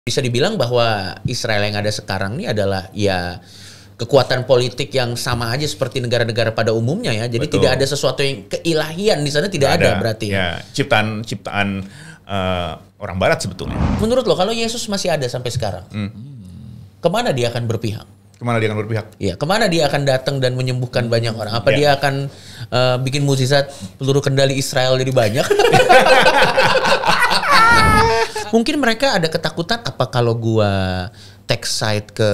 Bisa dibilang bahwa Israel yang ada sekarang ini adalah ya kekuatan politik yang sama aja seperti negara-negara pada umumnya ya. Jadi tidak ada sesuatu yang keilahian di sana, tidak ada berarti. Ya, ciptaan orang Barat sebetulnya. Menurut lo kalau Yesus masih ada sampai sekarang, kemana dia akan berpihak? Kemana dia akan berpihak? Iya, kemana dia akan datang dan menyembuhkan banyak orang? Apa dia akan bikin mukjizat peluru kendali Israel jadi banyak? Mungkin mereka ada ketakutan apa kalau gua take side ke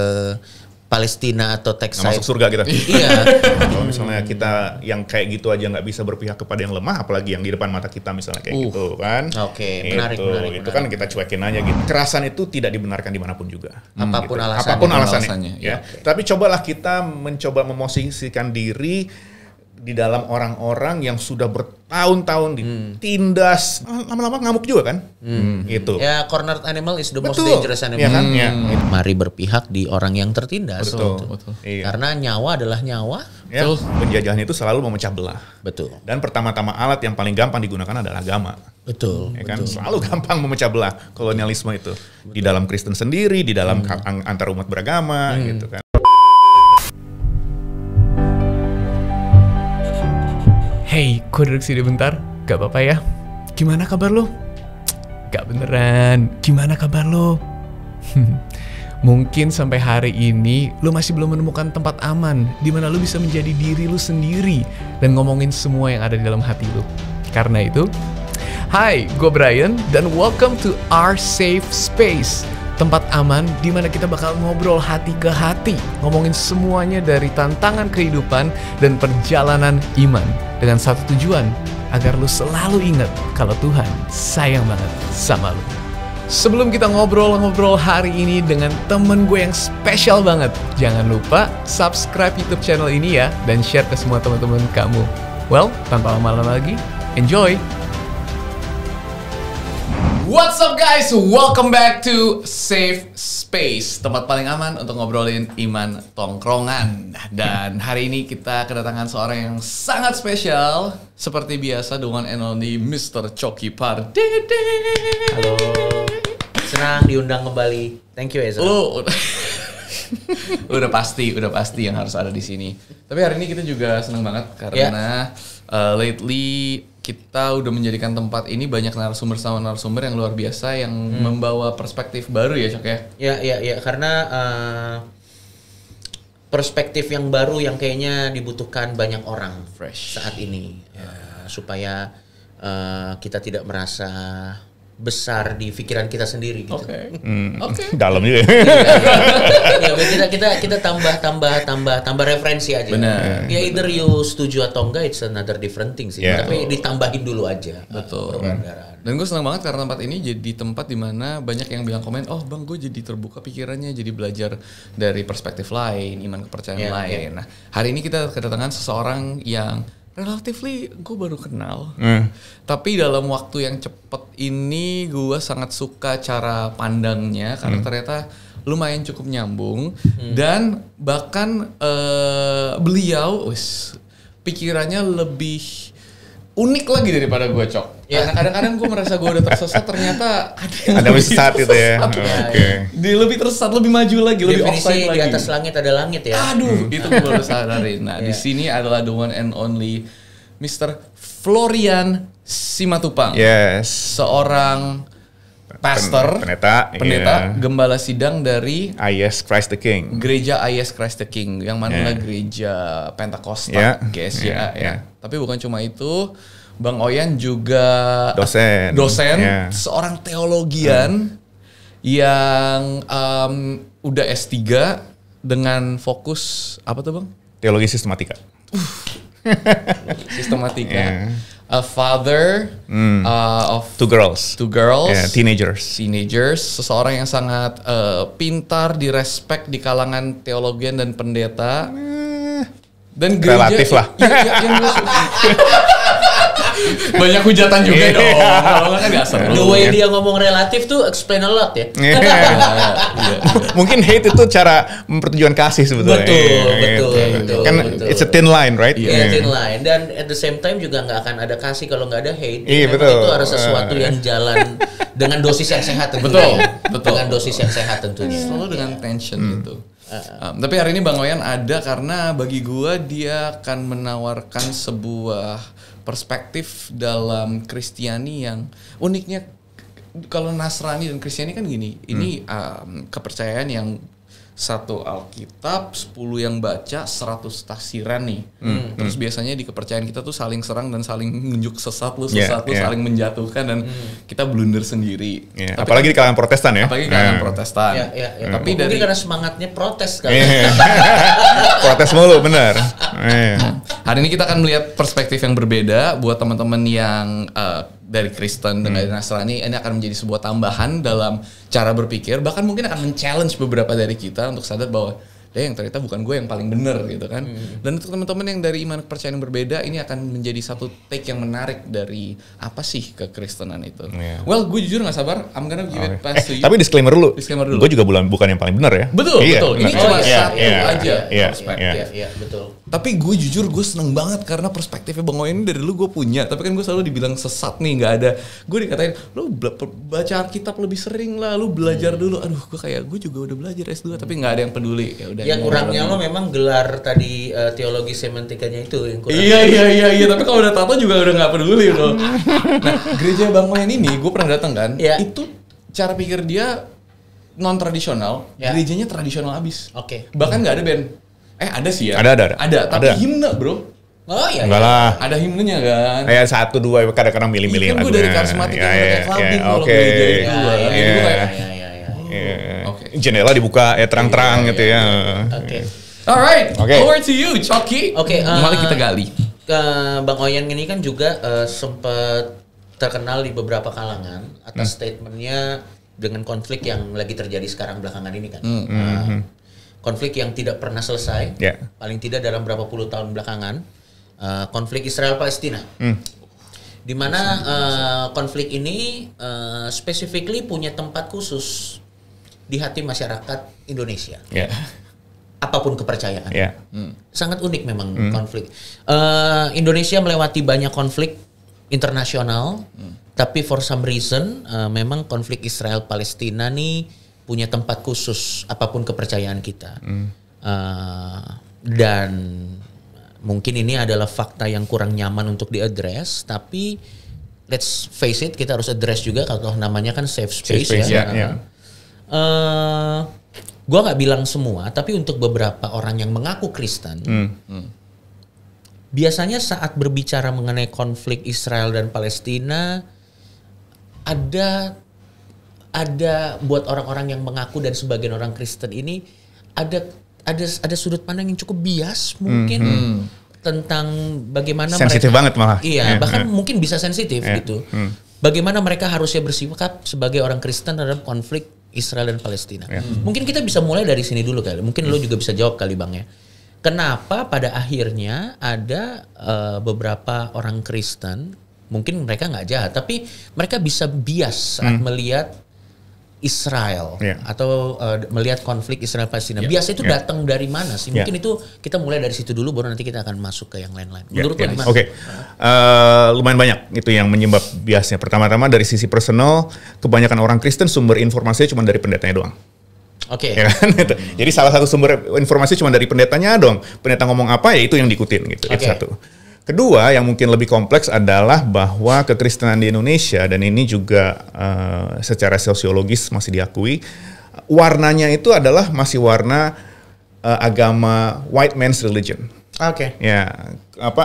Palestina atau take side masuk surga kita. Iya. Kalau misalnya kita yang kayak gitu aja nggak bisa berpihak kepada yang lemah, apalagi yang di depan mata kita misalnya kayak gitu kan. Oke, menarik. Itu kan kita cuekin aja gitu. Kekerasan itu tidak dibenarkan dimanapun juga. Apapun gitu. alasannya. Apapun alasannya. Ya. Okay. Tapi cobalah kita mencoba memosisikan diri di dalam orang-orang yang sudah bertahun-tahun ditindas, lama-lama ngamuk juga kan? Gitu. Ya, cornered animal is the most dangerous animal. Ya kan? Ya. Mari berpihak di orang yang tertindas. Betul. Iya. Karena nyawa adalah nyawa. Ya, penjajahan itu selalu memecah belah. Betul. Dan pertama-tama alat yang paling gampang digunakan adalah agama. Betul. Ya kan? Selalu gampang memecah belah kolonialisme itu. Di dalam Kristen sendiri, di dalam antar umat beragama, gitu kan. Hey, gue duduk sini bentar, gak apa-apa ya? Gimana kabar lo? Gak beneran, gimana kabar lo? Mungkin sampai hari ini lo masih belum menemukan tempat aman di mana lo bisa menjadi diri lo sendiri dan ngomongin semua yang ada di dalam hati lo. Karena itu, hai, gue Brian dan welcome to our safe space. Tempat aman di mana kita bakal ngobrol hati ke hati, ngomongin semuanya dari tantangan kehidupan dan perjalanan iman. Dengan satu tujuan, agar lu selalu ingat kalau Tuhan sayang banget sama lu. Sebelum kita ngobrol-ngobrol hari ini dengan temen gue yang spesial banget, jangan lupa subscribe YouTube channel ini ya, dan share ke semua teman-teman kamu. Well, tanpa lama-lama lagi, enjoy! What's up guys? Welcome back to Safe Space, tempat paling aman untuk ngobrolin iman tongkrongan. Dan hari ini kita kedatangan seorang yang sangat spesial. Seperti biasa, the one and only Mr. Coki Pardede. Halo. Senang diundang kembali. Thank you Ezra. udah pasti yang harus ada di sini. Tapi hari ini kita juga senang banget karena lately kita udah menjadikan tempat ini banyak narasumber yang luar biasa yang membawa perspektif baru ya, Cok ya? Ya, karena perspektif yang baru yang kayaknya dibutuhkan banyak orang fresh saat ini, supaya kita tidak merasa besar di pikiran kita sendiri gitu. Oke. Dalam juga. Ya, kita tambah referensi aja. Benar. Ya either you setuju atau enggak, it's another different thing sih. Yeah. Tapi ditambahin dulu aja. Betul. Dan gue senang banget karena tempat ini jadi tempat dimana banyak yang bilang komen, oh bang gue jadi terbuka pikirannya, jadi belajar dari perspektif lain, iman kepercayaan lain. Nah hari ini kita kedatangan seseorang yang relatively gue baru kenal, tapi dalam waktu yang cepet ini gue sangat suka cara pandangnya karena ternyata lumayan cukup nyambung dan bahkan beliau pikirannya lebih unik lagi daripada gue, Cok. Karena kadang-kadang gue merasa gue udah tersesat, ternyata ada sesat gitu ya. Dia lebih tersesat, lebih maju lagi, lebih offside lagi. Di atas langit ada langit ya. Aduh, itu gue baru sadarin. Nah, di sini adalah the one and only Mr. Florian Simatupang. Yes. Seorang pastor, pendeta, gembala sidang dari I.S. Christ the King. Gereja I.S. Christ the King, yang mana gereja Pentakosta, GSJA. Tapi bukan cuma itu, Bang Oyan juga dosen, seorang teologian yang udah S3 dengan fokus apa tuh Bang? Teologi sistematika. Sistematika. A father of two girls, teenagers, seseorang yang sangat pintar, direspek di kalangan teologian dan pendeta, dan gereja relatif lah. Banyak hujatan juga dong. Kalau nggak kan nggak seru. The way dia ngomong relatif tuh explain a lot ya. Mungkin hate itu cara mempertujuan kasih sebetulnya. Betul. Kan betul. it's a thin line, right? Iya, thin line. Dan at the same time juga nggak akan ada kasih kalau nggak ada hate. Iya, Memang betul. itu harus sesuatu yang jalan dengan dosis yang sehat tentunya. Betul. Dengan dosis yang sehat tentunya. Selalu dengan tension gitu. Tapi hari ini Bang Oyan ada karena bagi gua dia akan menawarkan sebuah perspektif dalam Kristiani yang uniknya. Kalau Nasrani dan Kristiani kan gini, ini kepercayaan yang satu Alkitab, 10 yang baca, 100 tafsiran nih. Terus biasanya di kepercayaan kita tuh saling serang dan saling nunjuk sesat lu, saling menjatuhkan dan kita blunder sendiri. Yeah. Apalagi di kalangan Protestan ya. Apalagi kalangan Protestan. Tapi mungkin karena semangatnya protes kali. Protes mulu, benar. Hari ini kita akan melihat perspektif yang berbeda buat teman-teman yang dari Kristen dan dari Nasrani. Ini akan menjadi sebuah tambahan dalam cara berpikir, bahkan mungkin akan men-challenge beberapa dari kita untuk sadar bahwa yang ternyata bukan gue yang paling benar gitu kan. Dan untuk teman-teman yang dari iman kepercayaan yang berbeda, ini akan menjadi satu take yang menarik dari apa sih kekristenan itu. Well, gue jujur gak sabar, I'm gonna give it pass to you. Tapi disclaimer dulu. Gue juga bukan yang paling benar ya. Betul. Ini cuma satu aja. Iya, betul. Tapi gue jujur gue seneng banget karena perspektifnya Bang Oyan ini dari dulu gue punya. Tapi kan gue selalu dibilang sesat nih, gak ada. Gue dikatain, lu baca Alkitab lebih sering lah, lu belajar dulu. Aduh, gue juga udah belajar S2 tapi gak ada yang peduli. Ya udah. Ya kurangnya lo memang gelar tadi teologi semantikanya itu yang kurang. Iya. Tapi kalau udah tato juga udah nggak peduli loh. Nah, gereja Bang Oyan ini gue pernah datang kan. Itu cara pikir dia non tradisional. Gerejanya tradisional abis. Oke. Bahkan nggak ada band. Ada sih ya. Ada. Tapi himne bro. Oh iya. Enggak lah. Ada himnenya kan. Kayak 1-2 kadang-kadang milih-milih lagunya. Gue dari karismatik yang kayak clubbing kalau gereja itu. Jendela dibuka terang-terang gitu ya. Alright, over to you, Choki. Mari kita gali. Bang Oyan ini kan juga sempat terkenal di beberapa kalangan atas statementnya dengan konflik yang lagi terjadi sekarang belakangan ini kan. Konflik yang tidak pernah selesai, paling tidak dalam berapa puluh tahun belakangan. Konflik Israel-Palestina. Di mana konflik ini specifically punya tempat khusus di hati masyarakat Indonesia. Apapun kepercayaan. Sangat unik memang konflik. Indonesia melewati banyak konflik internasional, tapi for some reason memang konflik Israel-Palestina nih punya tempat khusus apapun kepercayaan kita. Dan mungkin ini adalah fakta yang kurang nyaman untuk diadres, tapi let's face it, kita harus address juga kalau namanya kan safe space ya. Gue nggak bilang semua, tapi untuk beberapa orang yang mengaku Kristen, biasanya saat berbicara mengenai konflik Israel dan Palestina, ada buat orang-orang yang mengaku dan sebagian orang Kristen ini ada sudut pandang yang cukup bias mungkin tentang bagaimana sensitif banget malah. Iya, bahkan mungkin bisa sensitif gitu. Bagaimana mereka harusnya bersikap sebagai orang Kristen terhadap konflik Israel dan Palestina. Mungkin kita bisa mulai dari sini dulu kali. Mungkin lo juga bisa jawab kali Bang ya. Kenapa pada akhirnya ada beberapa orang Kristen, mungkin mereka nggak jahat, tapi mereka bisa bias saat melihat Israel atau melihat konflik Israel-Palestina. Biasa itu datang dari mana sih? Mungkin itu kita mulai dari situ dulu, baru nanti kita akan masuk ke yang lain-lain. Menurut lo gimana? Lumayan banyak itu yang menyebab biasnya. Pertama-tama dari sisi personal, kebanyakan orang Kristen sumber informasinya cuma dari pendetanya doang. Ya kan? Jadi salah satu sumber informasi cuma dari pendetanya doang. Pendeta ngomong apa ya itu yang diikutin gitu. Itu satu. Kedua, yang mungkin lebih kompleks adalah bahwa kekristenan di Indonesia, dan ini juga secara sosiologis masih diakui, warnanya itu adalah masih warna agama white man's religion. Ya,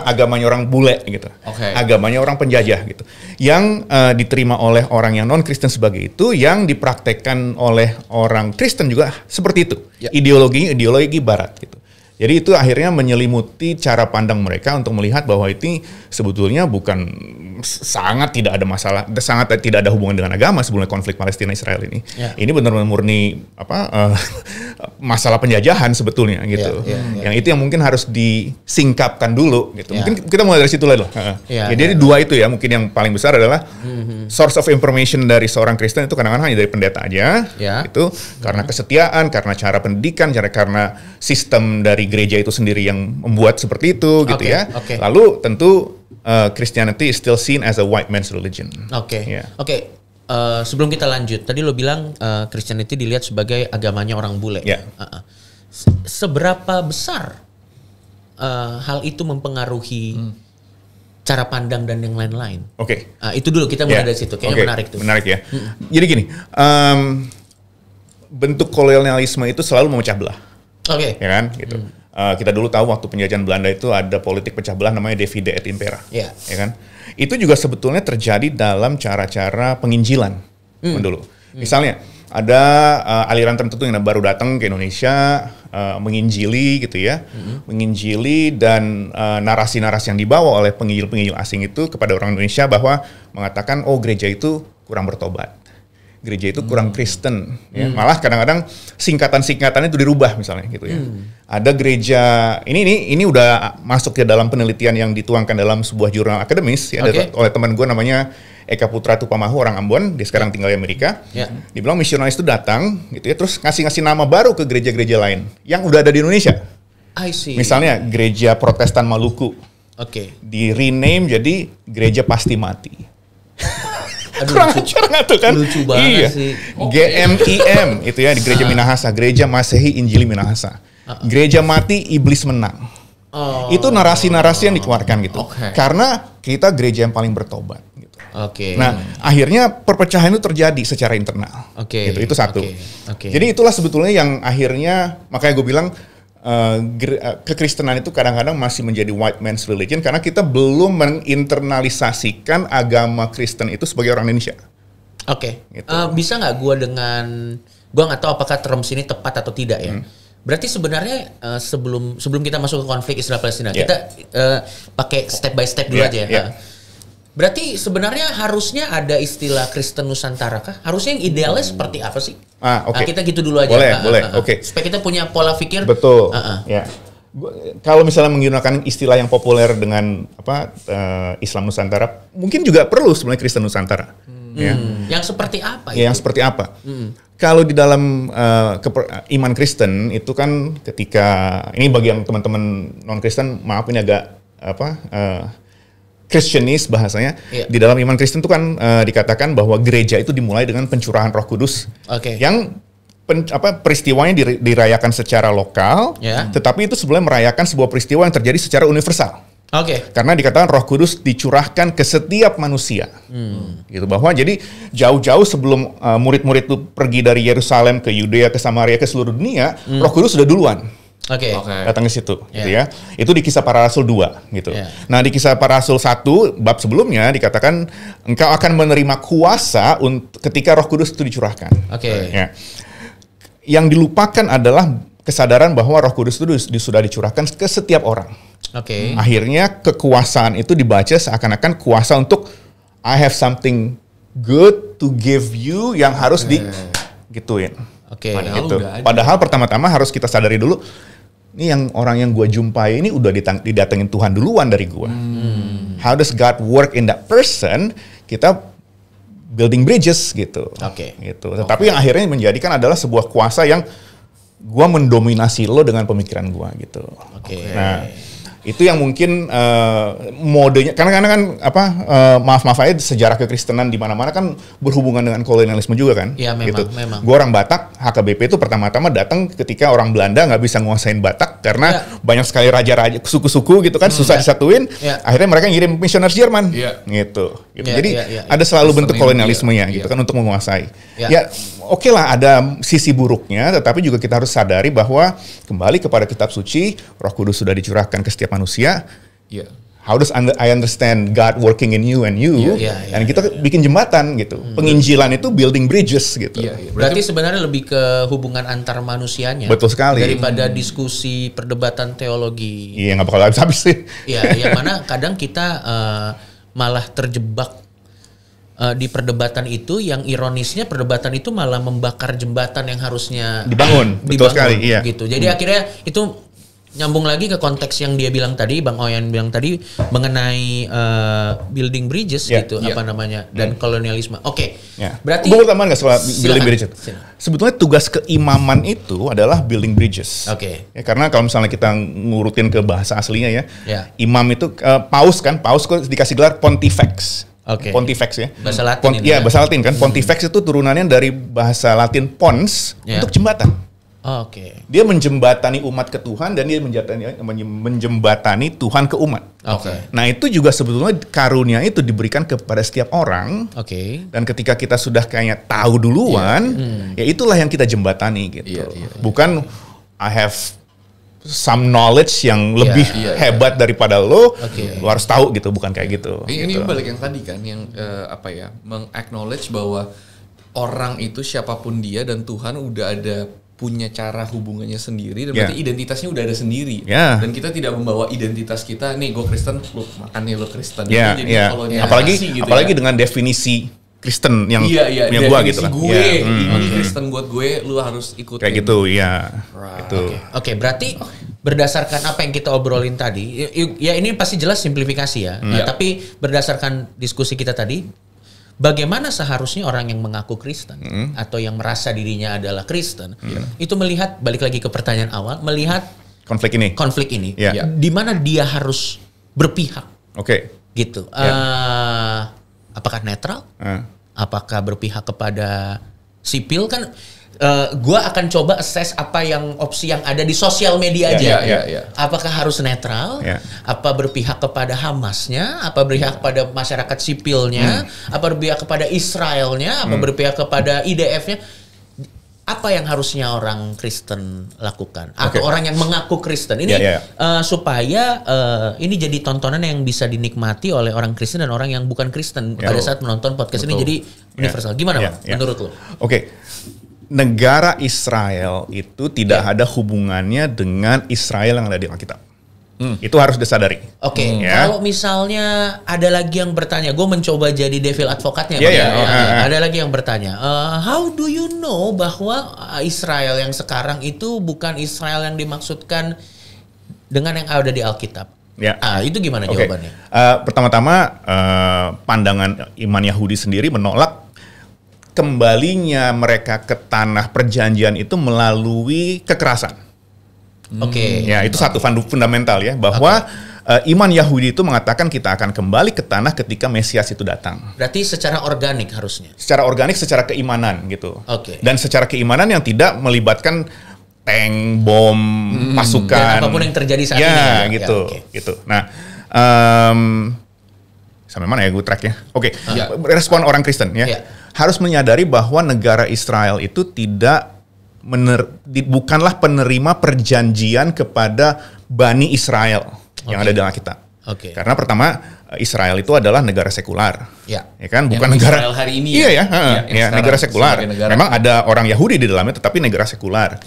agamanya orang bule gitu. Agamanya orang penjajah gitu. Yang diterima oleh orang yang non-Kristen sebagai itu, yang dipraktekkan oleh orang Kristen juga seperti itu. Ideologi barat gitu. Jadi itu akhirnya menyelimuti cara pandang mereka untuk melihat bahwa itu sebetulnya bukan sangat tidak ada masalah, sangat tidak ada hubungan dengan agama sebelumnya konflik Palestina Israel ini. Ini benar-benar murni masalah penjajahan sebetulnya gitu. Yang itu yang mungkin harus disingkapkan dulu gitu. Mungkin kita mulai dari situ lah. Jadi dua itu ya mungkin yang paling besar adalah source of information dari seorang Kristen itu kadang-kadang hanya dari pendeta aja. Itu karena kesetiaan, karena cara pendidikan, karena sistem dari gereja itu sendiri yang membuat seperti itu gitu ya. Lalu tentu Christianity is still seen as a white man's religion. Sebelum kita lanjut, tadi lo bilang Christianity dilihat sebagai agamanya orang bule. Seberapa besar hal itu mempengaruhi cara pandang dan yang lain-lain? Itu dulu kita mulai dari situ. Kayaknya menarik tuh. Menarik ya. Jadi gini, bentuk kolonialisme itu selalu memecah belah. Ya kan? Gitu. Kita dulu tahu waktu penjajahan Belanda itu ada politik pecah belah namanya divide et impera, ya kan? Itu juga sebetulnya terjadi dalam cara-cara penginjilan dulu. Misalnya ada aliran tertentu yang baru datang ke Indonesia menginjili gitu ya, menginjili dan narasi-narasi yang dibawa oleh penginjil-penginjil asing itu kepada orang Indonesia bahwa mengatakan gereja itu kurang bertobat. Gereja itu kurang Kristen, ya. Malah kadang-kadang singkatan-singkatannya itu dirubah misalnya gitu ya. Ada gereja ini udah masuk ke dalam penelitian yang dituangkan dalam sebuah jurnal akademis ya, oleh teman gue namanya Eka Putra Tupamahu, orang Ambon, dia sekarang tinggal di Amerika. Dia bilang misionaris itu datang gitu ya, terus ngasih nama baru ke gereja-gereja lain yang udah ada di Indonesia. Misalnya gereja Protestan Maluku, di rename jadi Gereja Pasti Mati. Kurang ajar nggak tuh kan? Lucu banget sih. GMIM itu ya di Gereja Minahasa, Gereja Masehi Injili Minahasa. Gereja Mati Iblis Menang. Itu narasi-narasi yang dikeluarkan gitu. Karena kita gereja yang paling bertobat. Gitu. Nah, akhirnya perpecahan itu terjadi secara internal. Gitu. Itu satu. Jadi itulah sebetulnya yang akhirnya makanya gue bilang kekristenan itu kadang-kadang masih menjadi white man's religion karena kita belum menginternalisasikan agama Kristen itu sebagai orang Indonesia. Gitu. Bisa nggak gue nggak tahu apakah terms ini tepat atau tidak ya. Berarti sebenarnya sebelum kita masuk ke konflik Israel Palestina, kita pakai step by step dulu aja ya. Berarti sebenarnya harusnya ada istilah Kristen Nusantara kah? Harusnya yang idealnya seperti apa sih? Kita gitu dulu aja. Boleh. Supaya kita punya pola pikir. Betul. Ya. Kalau misalnya menggunakan istilah yang populer dengan Islam Nusantara, mungkin juga perlu sebenarnya Kristen Nusantara. Yang seperti apa? Yang seperti apa? Kalau di dalam iman Kristen itu kan ketika ini bagi yang teman-teman non Kristen, maaf ini agak Christianis bahasanya. Di dalam iman Kristen itu kan dikatakan bahwa gereja itu dimulai dengan pencurahan Roh Kudus yang peristiwanya dirayakan secara lokal, tetapi itu sebenarnya merayakan sebuah peristiwa yang terjadi secara universal. Karena dikatakan Roh Kudus dicurahkan ke setiap manusia. Gitu bahwa jadi jauh-jauh sebelum murid-murid itu pergi dari Yerusalem ke Yudea ke Samaria ke seluruh dunia, Roh Kudus sudah duluan. Datang ke situ, gitu ya. Itu di Kisah Para Rasul 2, gitu. Nah, di Kisah Para Rasul 1, bab sebelumnya dikatakan engkau akan menerima kuasa ketika Roh Kudus itu dicurahkan. Ya. Yang dilupakan adalah kesadaran bahwa Roh Kudus itu sudah dicurahkan ke setiap orang. Akhirnya kekuasaan itu dibaca seakan-akan kuasa untuk I have something good to give you yang harus digituin. Padahal pertama-tama harus kita sadari dulu, ini orang yang gue jumpai ini udah didatengin Tuhan duluan dari gue. How does God work in that person? Kita building bridges gitu. Tetapi yang akhirnya menjadikan adalah sebuah kuasa yang gue mendominasi lo dengan pemikiran gue gitu. Nah, itu yang mungkin modenya karena kan maaf aja sejarah kekristenan di mana-mana kan berhubungan dengan kolonialisme juga kan. Memang. Gue orang Batak, HKBP itu pertama-tama datang ketika orang Belanda nggak bisa nguasain Batak karena banyak sekali raja-raja suku-suku gitu kan susah disatuin. Akhirnya mereka ngirim misionaris Jerman gitu. Jadi ada selalu bentuk kolonialismenya gitu kan untuk menguasai. Oke lah ada sisi buruknya, tetapi juga kita harus sadari bahwa kembali kepada kitab suci, Roh Kudus sudah dicurahkan ke setiap manusia. How does I understand God working in you and you? Dan kita bikin jembatan gitu. Penginjilan itu building bridges gitu. Berarti sebenarnya lebih ke hubungan antar manusianya. Betul sekali. Daripada diskusi perdebatan teologi. Nggak bakal habis sih. Yang mana kadang kita malah terjebak di perdebatan itu yang ironisnya perdebatan itu malah membakar jembatan yang harusnya dibangun. Betul sekali, iya. Gitu. Jadi akhirnya itu nyambung lagi ke konteks yang dia bilang tadi, Bang Oyan bilang tadi mengenai building bridges gitu, apa namanya, dan kolonialisme. Oke. Berarti gue mau tambahan nggak soal building bridges? Sebetulnya tugas keimaman itu adalah building bridges. Ya, karena kalau misalnya kita ngurutin ke bahasa aslinya imam itu paus kok dikasih gelar pontifex. Pontifex ya. Bahasa Latin ini. Bahasa Latin kan. Pontifex itu turunannya dari bahasa Latin pons untuk jembatan. Dia menjembatani umat ke Tuhan dan dia menjembatani Tuhan ke umat. Nah itu juga sebetulnya karunia itu diberikan kepada setiap orang. Dan ketika kita sudah kayaknya tahu duluan, ya itulah yang kita jembatani gitu. Bukan I have some knowledge yang lebih hebat daripada lo harus tahu gitu, bukan kayak gitu. Ini balik yang tadi kan, yang meng-acknowledge bahwa orang itu siapapun dia dan Tuhan udah ada punya cara hubungannya sendiri dan berarti identitasnya udah ada sendiri dan kita tidak membawa identitas kita nih gue Kristen lu makanya lu Kristen jadi apalagi dengan definisi Kristen yang punya gue gitu kan ini Kristen buat gue lu harus ikutin kayak gitu Oke, berarti berdasarkan apa yang kita obrolin tadi ya ini pasti jelas simplifikasi ya tapi berdasarkan diskusi kita tadi bagaimana seharusnya orang yang mengaku Kristen atau yang merasa dirinya adalah Kristen itu melihat, balik lagi ke pertanyaan awal, melihat konflik ini di mana dia harus berpihak gitu. Apakah netral? Apakah berpihak kepada sipil kan? Gua akan coba assess apa yang opsi yang ada di sosial media aja. Apakah harus netral? Apa berpihak kepada Hamasnya? Apa berpihak kepada masyarakat sipilnya? Apa berpihak kepada Israelnya? Apa berpihak kepada IDF-nya? Apa yang harusnya orang Kristen lakukan? Atau orang yang mengaku Kristen ini supaya ini jadi tontonan yang bisa dinikmati oleh orang Kristen dan orang yang bukan Kristen pada saat menonton podcast ini jadi universal. Gimana Bang? Menurut lo? Negara Israel itu tidak ada hubungannya dengan Israel yang ada di Alkitab. Itu harus disadari. Kalau misalnya ada lagi yang bertanya, gue mencoba jadi devil advocate-nya. Ada lagi yang bertanya, how do you know bahwa Israel yang sekarang itu bukan Israel yang dimaksudkan dengan yang ada di Alkitab? Itu gimana jawabannya? Pertama-tama, pandangan iman Yahudi sendiri menolak kembalinya mereka ke tanah perjanjian itu melalui kekerasan. Itu satu fundamental ya, bahwa iman Yahudi itu mengatakan kita akan kembali ke tanah ketika Mesias itu datang. Berarti secara organik harusnya. Secara organik, secara keimanan gitu. Dan secara keimanan yang tidak melibatkan tank, bom, pasukan, dan apapun yang terjadi saat ini. Gitu. Nah, sampai mana ya gue tracknya? Respon orang Kristen ya. Harus menyadari bahwa negara Israel itu bukanlah penerima perjanjian kepada Bani Israel yang ada dalam Alkitab. Karena pertama Israel itu adalah negara sekular, kan? Bukan yang negara Israel hari ini. Negara sekular. Memang ada orang Yahudi di dalamnya, tetapi negara sekular.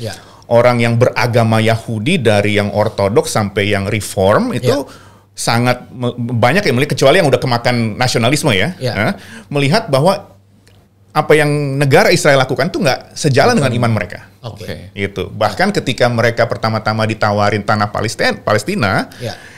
Orang yang beragama Yahudi dari yang ortodoks sampai yang reform itu sangat banyak yang melihat, kecuali yang udah kemakan nasionalisme melihat bahwa apa yang negara Israel lakukan tuh nggak sejalan dengan iman mereka. Gitu. Bahkan ketika mereka pertama-tama ditawarin tanah Palestina,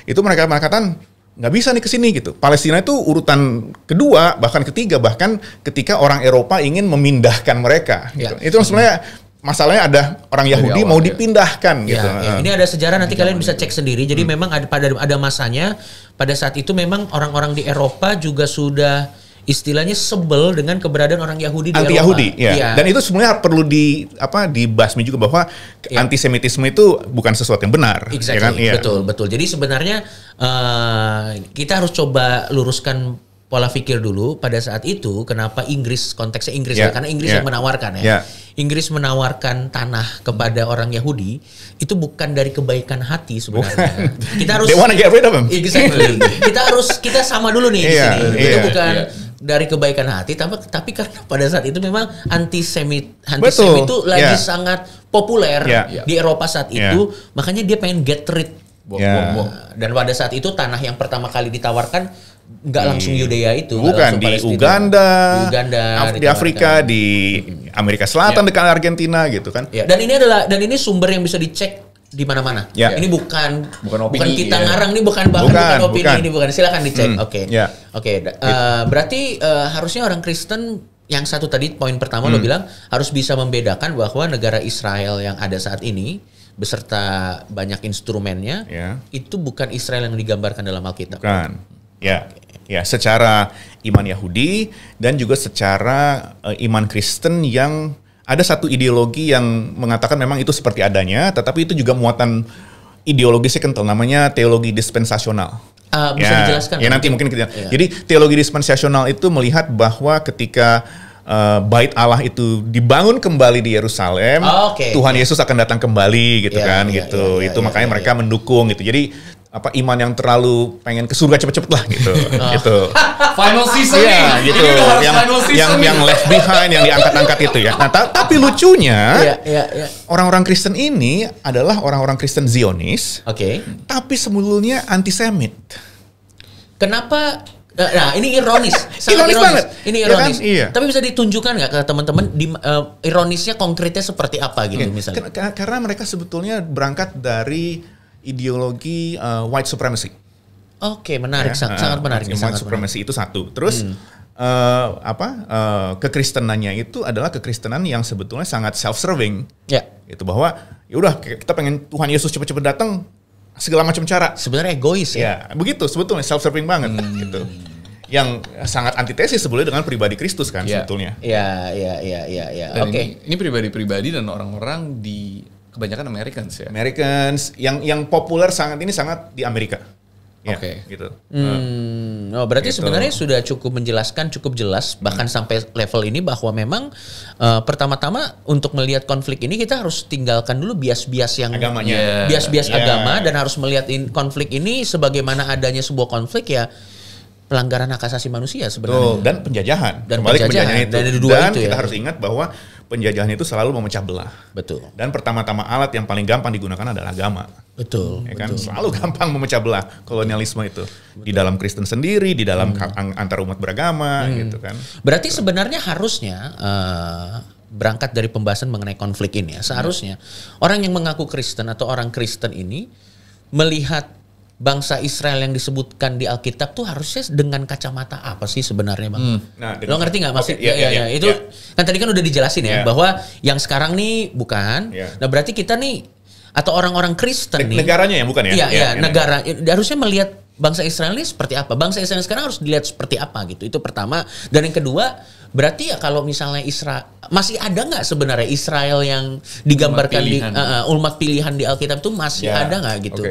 itu mereka mengatakan nggak bisa nih kesini gitu. Palestina itu urutan kedua, bahkan ketiga, bahkan ketika orang Eropa ingin memindahkan mereka. Gitu. Itu sebenarnya masalahnya ada orang Yahudi mau dipindahkan gitu. Ini ada sejarah, nanti kalian bisa cek sendiri. Jadi memang ada masanya pada saat itu memang orang-orang di Eropa juga sudah istilahnya sebel dengan keberadaan orang Yahudi di anti-Yahudi, Dan itu sebenarnya perlu dibasmi juga bahwa antisemitisme itu bukan sesuatu yang benar. Betul. Jadi sebenarnya kita harus coba luruskan pola pikir dulu pada saat itu kenapa konteksnya Inggris karena Inggris yang menawarkan Inggris menawarkan tanah kepada orang Yahudi itu bukan dari kebaikan hati sebenarnya. Kita harus They wanna get rid of them. kita sama dulu nih di sini. Itu bukan dari kebaikan hati, tapi karena pada saat itu memang antisemit itu lagi sangat populer di Eropa saat itu, makanya dia pengen get rid. Dan pada saat itu tanah yang pertama kali ditawarkan nggak langsung Yudea itu. Bukan, di Uganda, di Afrika, di Amerika Selatan dekat Argentina gitu kan. Ya. Dan ini sumber yang bisa dicek di mana-mana. Ya. Ini bukan opini, bukan kita ngarang, ini bukan opini, ini bukan. Silakan dicek. Oke. Berarti harusnya orang Kristen yang satu tadi poin pertama lo bilang harus bisa membedakan bahwa negara Israel yang ada saat ini beserta banyak instrumennya itu bukan Israel yang digambarkan dalam Alkitab. Bukan. Ya, secara iman Yahudi dan juga secara iman Kristen yang ada satu ideologi yang mengatakan memang itu seperti adanya, tetapi itu juga muatan ideologisnya kental, namanya teologi dispensasional. Bisa dijelaskan? Ya nanti mungkin kita. Jadi teologi dispensasional itu melihat bahwa ketika bait Allah itu dibangun kembali di Yerusalem, Tuhan Yesus akan datang kembali gitu gitu. Itu makanya mereka mendukung gitu. Jadi iman yang terlalu pengen ke surga cepet-cepet lah gitu. Gitu. Final season gitu. Yang left behind, yang diangkat-angkat itu ya. Nah, tapi lucunya orang-orang Kristen ini adalah orang-orang Kristen Zionis. Tapi sebetulnya antisemit. Kenapa? Nah, ini ironis. Ironis banget. Ini ironis. Ya kan? Iya. Tapi bisa ditunjukkan nggak ke teman-teman ironisnya konkretnya seperti apa gitu misalnya? Karena mereka sebetulnya berangkat dari ideologi white supremacy. Menarik, sangat menarik. White supremacy itu satu. Terus kekristenannya itu adalah kekristenan yang sebetulnya sangat self-serving. Itu bahwa ya udah kita pengen Tuhan Yesus cepat-cepat datang segala macam cara. Sebenarnya egois ya. Begitu sebetulnya self-serving banget gitu. Yang sangat antitesis sebetulnya dengan pribadi Kristus kan sebetulnya. Iya. Ini pribadi-pribadi dan orang-orang di kebanyakan Americans ya. Americans yang populer sangat di Amerika. Gitu. Berarti gitu. Sebenarnya sudah cukup menjelaskan, cukup jelas bahkan sampai level ini bahwa memang pertama-tama untuk melihat konflik ini kita harus tinggalkan dulu bias-bias yang agamanya. Bias-bias agama dan harus melihat konflik ini sebagaimana adanya sebuah konflik ya pelanggaran hak asasi manusia sebenarnya. Dan penjajahan. Dan penjajahan itu. Dan kita harus ingat bahwa penjajahan itu selalu memecah belah. Betul. Dan pertama-tama alat yang paling gampang digunakan adalah agama. Betul. Ya kan? Selalu gampang memecah belah kolonialisme itu. Di dalam Kristen sendiri, di dalam antar umat beragama gitu kan. Berarti sebenarnya harusnya berangkat dari pembahasan mengenai konflik ini ya. Seharusnya orang yang mengaku Kristen atau orang Kristen ini melihat bangsa Israel yang disebutkan di Alkitab tuh harusnya dengan kacamata apa sih sebenarnya Bang? Lo ngerti nggak maksud? Itu kan tadi kan udah dijelasin ya bahwa yang sekarang nih bukan. Nah berarti kita nih atau orang-orang Kristen nih. Negaranya yang bukan ya? Iya, negara harusnya melihat bangsa Israel ini seperti apa. Bangsa Israel sekarang harus dilihat seperti apa gitu. Itu pertama. Dan yang kedua, berarti ya kalau misalnya Israel masih ada nggak sebenarnya Israel yang digambarkan umat pilihan di Alkitab itu masih ada nggak gitu?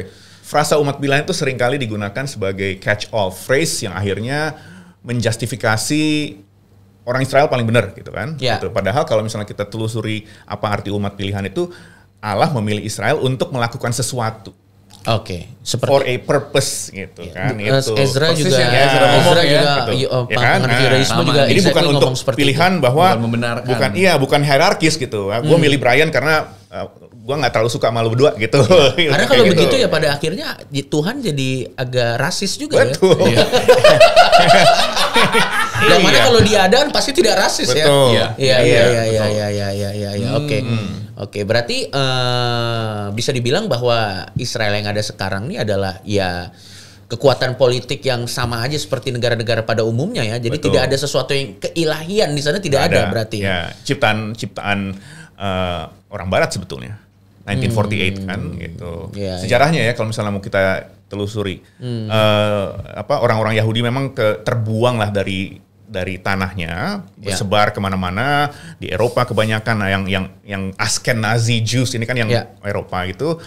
Frasa umat pilihan itu seringkali digunakan sebagai catch-all phrase yang akhirnya menjustifikasi orang Israel paling benar gitu kan. Gitu. Padahal kalau misalnya kita telusuri apa arti umat pilihan itu, Allah memilih Israel untuk melakukan sesuatu. For a purpose gitu kan. Itu. Ezra juga Judaisme juga. Ini bukan untuk pilihan bahwa bukan hierarkis gitu. Gue milih Brian karena gue nggak terlalu suka sama lu berdua gitu. Karena kalau begitu ya pada akhirnya Tuhan jadi agak rasis juga. Betul. Yang mana kalau dia ada kan pasti tidak rasis ya. Iya. Oke, berarti bisa dibilang bahwa Israel yang ada sekarang ini adalah ya kekuatan politik yang sama aja seperti negara-negara pada umumnya ya. Jadi tidak ada sesuatu yang keilahian di sana tidak ada berarti. Ya, ciptaan orang Barat sebetulnya. 1948 kan gitu. Sejarahnya ya kalau misalnya mau kita telusuri, orang-orang Yahudi memang terbuang lah dari tanahnya, bersebar kemana-mana di Eropa kebanyakan yang Ashkenazi Jews ini kan yang Eropa itu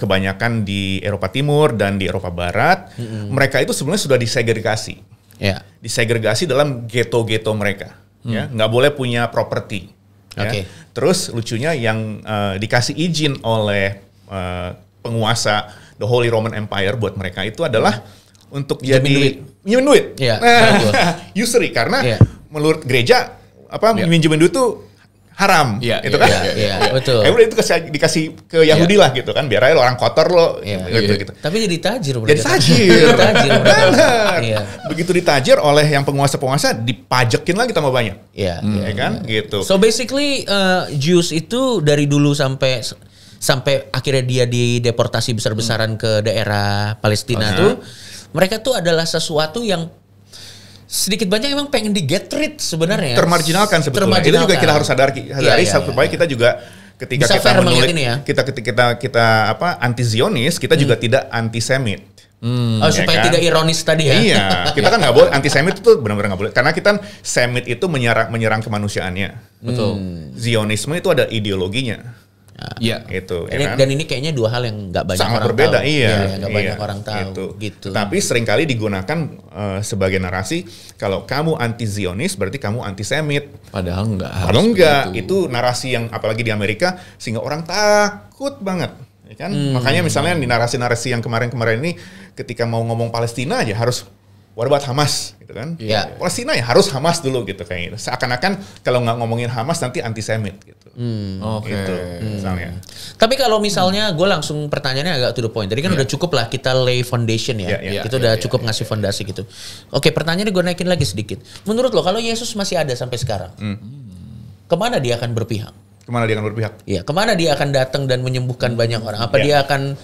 kebanyakan di Eropa Timur dan di Eropa Barat. Mereka itu sebenarnya sudah disegregasi, disegregasi dalam ghetto-ghetto mereka, nggak boleh punya properti. Terus lucunya yang dikasih izin oleh penguasa The Holy Roman Empire buat mereka itu adalah untuk minjemin duit. Usury karena menurut gereja minjemin duit itu haram, itu kan? Iya, betul. Udah itu dikasih ke Yahudi lah gitu kan, biar aja lo orang kotor lo, gitu. Tapi jadi tajir. Jadi tajir. Benar. Iya. Begitu ditajir oleh yang penguasa-penguasa, dipajekin lagi tambah banyak. Iya. Kan? Gitu. So basically Jews itu dari dulu sampai akhirnya dia dideportasi besar-besaran ke daerah Palestina tuh, mereka tuh adalah sesuatu yang sedikit banyak emang pengen di get rid sebenarnya. Termarginalkan sebetulnya. Itu juga kita harus sadari supaya kita juga ketika kita menulis kita anti Zionis, kita juga tidak antisemit. Supaya tidak ironis tadi ya. Iya, kita kan nggak boleh antisemit itu benar-benar nggak boleh karena kita semit itu menyerang kemanusiaannya. Betul. Zionisme itu ada ideologinya. Iya, itu. Dan ini kayaknya dua hal yang nggak banyak sangat orang berbeda, tahu. Nggak banyak orang tahu. Gitu. Tapi seringkali digunakan sebagai narasi kalau kamu anti Zionis berarti kamu antisemit. Padahal enggak. Itu narasi yang apalagi di Amerika sehingga orang takut banget. Ya kan? Makanya misalnya di narasi-narasi yang kemarin-kemarin ini ketika mau ngomong Palestina aja harus what about Hamas gitu kan? Palestina ya harus Hamas dulu gitu kayak gitu. Seakan-akan kalau nggak ngomongin Hamas nanti antisemit gitu. Gitu, misalnya. Tapi kalau misalnya gue langsung pertanyaannya agak to the point. Tadi kan udah cukup lah kita lay foundation ya. Kita udah cukup ngasih fondasi gitu. Oke, pertanyaannya gue naikin lagi sedikit. Menurut lo kalau Yesus masih ada sampai sekarang, kemana dia akan berpihak? Kemana dia akan berpihak? Iya, kemana dia akan datang dan menyembuhkan banyak orang? Apa dia akan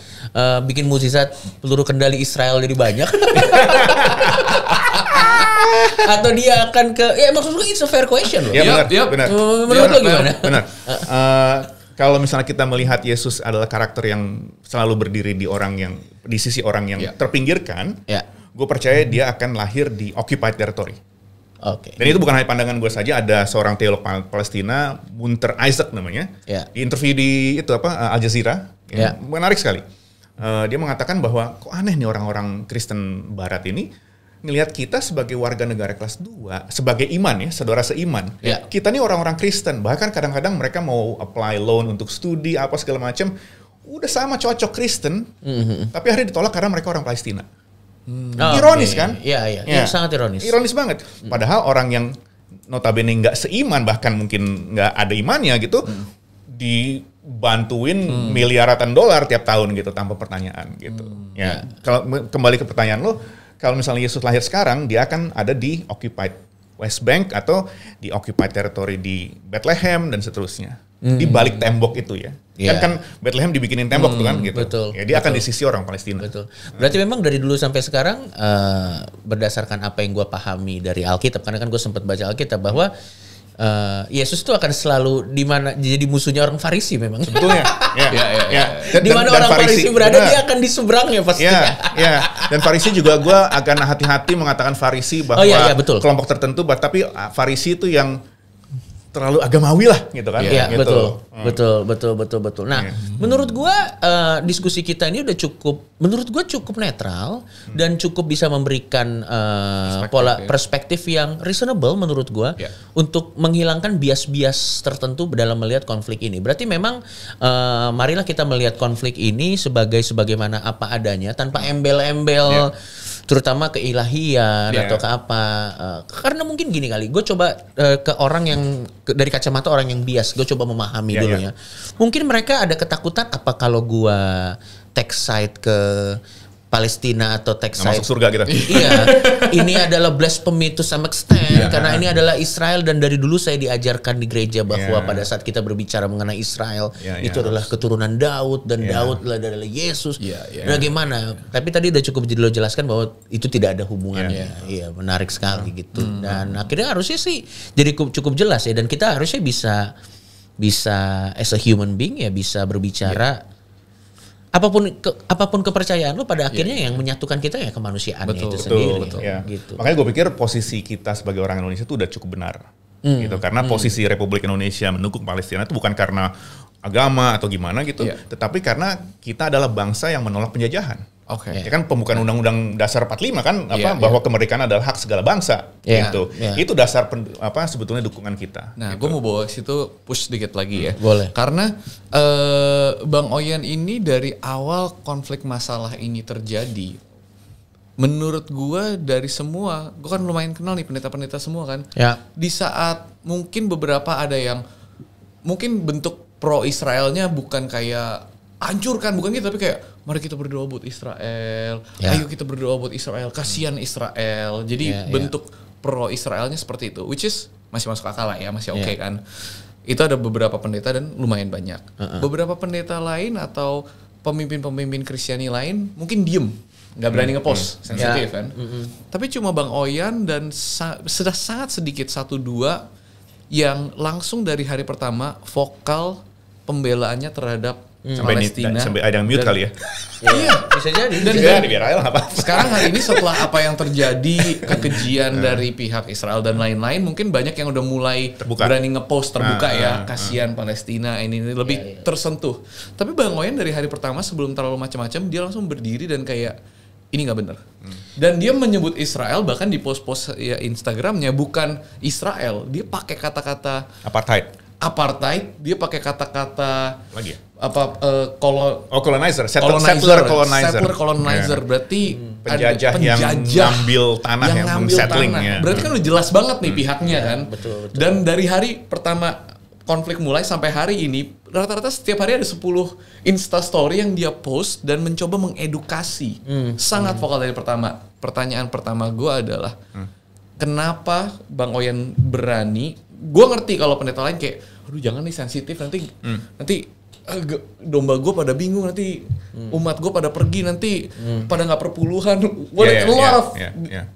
bikin mukjizat peluru kendali Israel jadi banyak? Atau dia akan maksud gue it's a fair question loh. Ya benar. Menurut lo gimana? Benar. Kalau misalnya kita melihat Yesus adalah karakter yang selalu berdiri di sisi orang yang terpinggirkan, gue percaya dia akan lahir di occupied territory. Dan itu bukan hanya pandangan gue saja, ada seorang teolog Palestina, Munter Isaac namanya, di interview di Al Jazeera, menarik sekali. Dia mengatakan bahwa kok aneh nih orang-orang Kristen Barat ini ngelihat kita sebagai warga negara kelas 2, sebagai iman ya, saudara seiman. Kita nih orang-orang Kristen, bahkan kadang-kadang mereka mau apply loan untuk studi apa segala macam, udah sama cocok Kristen, tapi akhirnya ditolak karena mereka orang Palestina. Ironis kan? Iya, sangat ironis. Ironis banget. Padahal orang yang notabene nggak seiman, bahkan mungkin nggak ada imannya gitu, dibantuin miliaran dolar tiap tahun gitu tanpa pertanyaan gitu. Kalau kembali ke pertanyaan lo, kalau misalnya Yesus lahir sekarang, dia akan ada di occupied West Bank atau di occupied territory di Bethlehem dan seterusnya. Di balik tembok itu ya. Kan Bethlehem dibikinin tembok tuh kan gitu. Betul. Dia akan di sisi orang Palestina. Betul. Berarti memang dari dulu sampai sekarang berdasarkan apa yang gue pahami dari Alkitab, karena kan gue sempat baca Alkitab bahwa Yesus itu akan selalu jadi musuhnya orang Farisi memang. Sebetulnya. Di mana orang Farisi berada, dia akan di seberangnya pasti. Dan Farisi juga gue akan hati-hati mengatakan Farisi bahwa kelompok tertentu, tapi Farisi itu yang terlalu agamawi lah gitu kan. Gitu. Betul. Nah, menurut gua diskusi kita ini udah menurut gua cukup netral dan cukup bisa memberikan perspektif yang reasonable menurut gua untuk menghilangkan bias-bias tertentu dalam melihat konflik ini. Berarti memang marilah kita melihat konflik ini sebagaimana apa adanya tanpa embel-embel terutama keilahian atau ke apa. Karena mungkin gini kali, gue coba ke orang yang dari kacamata orang yang bias, gue coba memahami dulu ya. Mungkin mereka ada ketakutan apa kalau gue take side ke Palestina atau take side masuk surga kita. Iya, ini adalah blasphemy to some extent karena ini adalah Israel dan dari dulu saya diajarkan di gereja bahwa pada saat kita berbicara mengenai Israel itu adalah keturunan Daud dan Daud adalah Yesus. Bagaimana? Tapi tadi udah cukup jelaskan bahwa itu tidak ada hubungannya. Iya, menarik sekali gitu. Dan akhirnya harusnya sih jadi cukup jelas ya, dan kita harusnya bisa as a human being ya bisa berbicara apapun kepercayaan lu pada akhirnya yang menyatukan kita ya kemanusiaan itu sendiri. Gitu. Makanya gue pikir posisi kita sebagai orang Indonesia itu udah cukup benar. Gitu, karena posisi Republik Indonesia mendukung Palestina itu bukan karena agama atau gimana gitu, tetapi karena kita adalah bangsa yang menolak penjajahan. Ya kan pembukaan Undang-Undang Dasar 45 kan bahwa kemerdekaan adalah hak segala bangsa gitu. Itu dasar sebetulnya dukungan kita. Nah, gitu. gue mau bawa situ push sedikit lagi ya. Boleh. Karena Bang Oyan ini dari awal konflik masalah ini terjadi, menurut gue dari semua, gue kan lumayan kenal nih pendeta-pendeta semua kan. Di saat mungkin beberapa ada yang mungkin bentuk pro Israelnya bukan kayak hancurkan, bukan gitu, tapi kayak mari kita berdoa buat Israel, ayo kita berdoa buat Israel, kasihan Israel. Jadi bentuk pro Israelnya seperti itu, which is masih masuk akal lah ya, masih oke kan. Itu ada beberapa pendeta dan lumayan banyak. Beberapa pendeta lain atau pemimpin-pemimpin Kristiani lain mungkin diem, nggak berani ngepost, sensitif kan. Tapi cuma Bang Oyan dan sudah sangat sedikit 1-2 yang langsung dari hari pertama vokal pembelaannya terhadap Palestina. Sampai ada yang mute kali ya. Iya, bisa jadi. Dan biar aja lah apa. Sekarang hari ini setelah apa yang terjadi, kekejian dari pihak Israel dan lain-lain, mungkin banyak yang udah mulai berani ngepost terbuka ya, kasihan Palestina ini lebih tersentuh. Tapi Bang Oyan dari hari pertama sebelum terlalu macam-macam, dia langsung berdiri dan kayak ini nggak benar. Dan dia menyebut Israel bahkan di post-post ya Instagramnya bukan Israel, dia pakai kata-kata apartheid, dia pakai kata-kata lagi ya? Colonizer. Settler colonizer. Berarti penjajah yang ngambil tanah, yang settling. Berarti kan udah jelas banget nih pihaknya kan. Betul. Dan dari hari pertama konflik mulai sampai hari ini, rata-rata setiap hari ada 10 Instastory yang dia post dan mencoba mengedukasi. Sangat vokal dari pertama. Pertanyaan pertama gue adalah, kenapa Bang Oyan berani? Gue ngerti kalau pendeta lain kayak, aduh jangan nih sensitif, nanti domba gue pada bingung, nanti umat gue pada pergi, nanti pada nggak perpuluhan. A lot of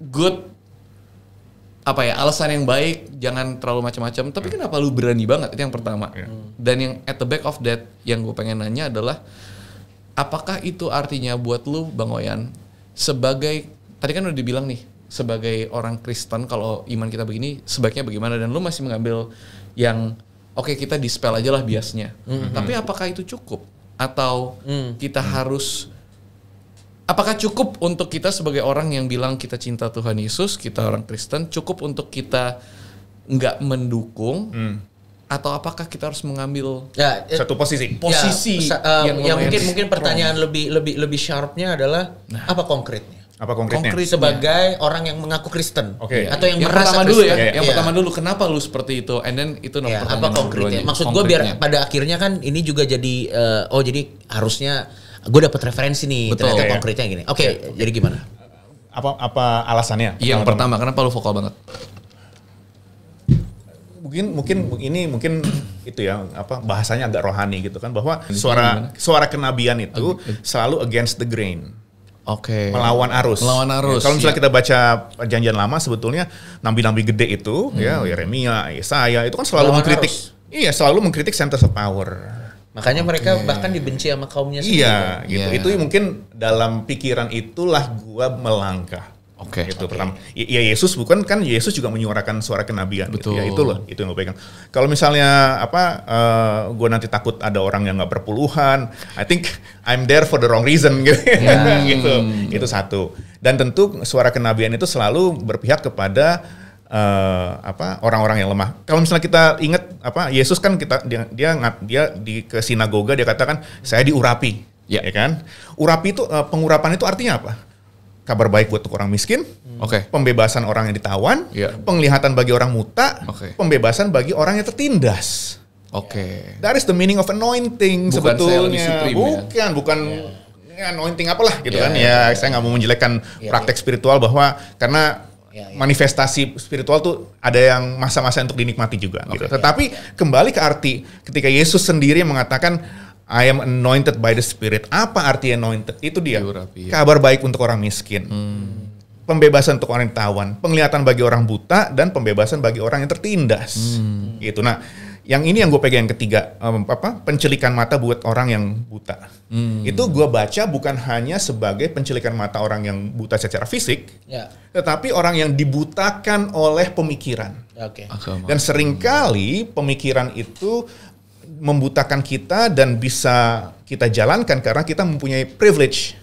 good alasan yang baik, jangan terlalu macam-macam. Tapi kenapa lu berani banget? Itu yang pertama. Dan yang at the back of that yang gue pengen nanya adalah, apakah itu artinya buat lu Bang Oyan sebagai, tadi kan udah dibilang nih, sebagai orang Kristen kalau iman kita begini sebaiknya bagaimana, dan lu masih mengambil yang oke, kita dispel aja lah biasnya. Tapi apakah itu cukup? Atau kita harus, apakah cukup untuk kita sebagai orang yang bilang kita cinta Tuhan Yesus, kita orang Kristen, cukup untuk kita nggak mendukung? Atau apakah kita harus mengambil satu posisi yang mungkin pertanyaan lebih sharpnya adalah apa konkretnya? Apa konkretnya? Sebagai orang yang mengaku Kristen atau yang merasa pertama dulu ya. Yang pertama dulu, kenapa lu seperti itu? And then itu apa konkretnya? Maksud gue biar pada akhirnya kan ini juga jadi jadi harusnya gue dapat referensi nih. Betul. Ternyata konkretnya gini. Oke, jadi gimana? Apa alasannya? Yang pertama, kenapa lu vokal banget? Mungkin itu ya, bahasanya agak rohani gitu kan, bahwa suara kenabian itu selalu against the grain. Melawan arus. Kalau misalnya kita baca Perjanjian Lama, sebetulnya nabi-nabi gede itu, Yeremia, Yesaya, itu kan selalu mengkritik. Iya, selalu mengkritik centers of power. Makanya mereka bahkan dibenci sama kaumnya sendiri. Iya, gitu. Itu mungkin dalam pikiran itulah gua melangkah. Itu pertama. Ya Yesus Yesus juga menyuarakan suara kenabian. Betul. Gitu. Ya itu loh, itu yang gue pegang. Kalau misalnya gue nanti takut ada orang yang nggak berpuluhan, I think I'm there for the wrong reason gitu. Itu satu. Dan tentu suara kenabian itu selalu berpihak kepada orang-orang yang lemah. Kalau misalnya kita ingat Yesus kan dia ke sinagoga, dia katakan saya diurapi, ya kan? Urapi itu pengurapan itu artinya apa? Kabar baik buat orang miskin, pembebasan orang yang ditawan, penglihatan bagi orang buta, pembebasan bagi orang yang tertindas. That is the meaning of anointing. Bukan sebetulnya. Bukan anointing apalah gitu kan. Saya nggak mau menjelekkan praktek spiritual karena manifestasi spiritual tuh ada yang masa-masa untuk dinikmati juga. Gitu. Tetapi kembali ke arti ketika Yesus sendiri mengatakan I am anointed by the Spirit. Apa arti anointed? Itu dia. Kabar baik untuk orang miskin. Pembebasan untuk orang yang ditawan. Penglihatan bagi orang buta. Dan pembebasan bagi orang yang tertindas. Gitu. Nah, yang ini yang gue pegang yang ketiga. Pencelikan mata buat orang yang buta. Itu gue baca bukan hanya sebagai pencelikan mata orang yang buta secara fisik. Tetapi orang yang dibutakan oleh pemikiran. Dan seringkali pemikiran itu membutakan kita dan bisa kita jalankan karena kita mempunyai privilege.